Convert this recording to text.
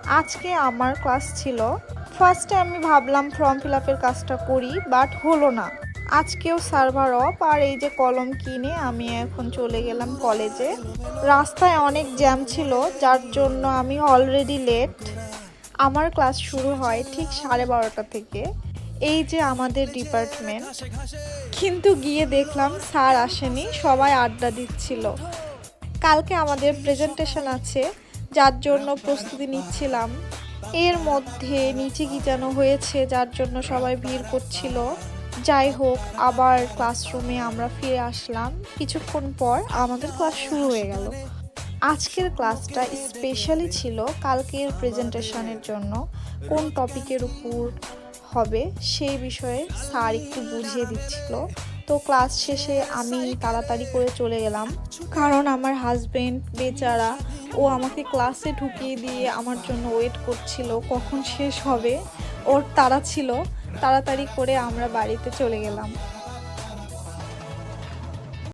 আজকে আমার ক্লাস ছিল। ফার্স্টে আমি ভাবলাম ফর্ম ফিল আপের কাজটা করি, বাট হলো না। আজকেও সার্ভার অফ, আর এই যে কলম কিনে আমি এখন চলে গেলাম কলেজে। রাস্তায় অনেক জ্যাম ছিল, যার জন্য আমি অলরেডি লেট। আমার ক্লাস শুরু হয় ঠিক 12:30 থেকে। এই যে আমাদের ডিপার্টমেন্ট, কিন্তু গিয়ে দেখলাম স্যার আসেনি, সবাই আড্ডা দিচ্ছিল। কালকে আমাদের প্রেজেন্টেশন আছে, যার জন্য প্রস্তুতি নিচ্ছিলাম। এর মধ্যে নিচে কি যেন হয়েছে, যার জন্য সবাই ভিড় করছিল। যাই হোক, আবার ক্লাসরুমে আমরা ফিরে আসলাম। কিছুক্ষণ পর আমাদের ক্লাস শুরু হয়ে গেল। আজকের ক্লাসটা স্পেশালি ছিল কালকের প্রেজেন্টেশনের জন্য। কোন টপিকের উপর হবে সেই বিষয়ে স্যার একটু বুঝিয়ে দিচ্ছিল। তো ক্লাস শেষে আমি তাড়াতাড়ি করে চলে গেলাম, কারণ আমার হাজবেন্ড বেচারা, ও আমাকে ক্লাসে ঢুকিয়ে দিয়ে আমার জন্য ওয়েট করছিল কখন শেষ হবে। ওর তাড়া ছিল, তাড়াতাড়ি করে আমরা বাড়িতে চলে গেলাম।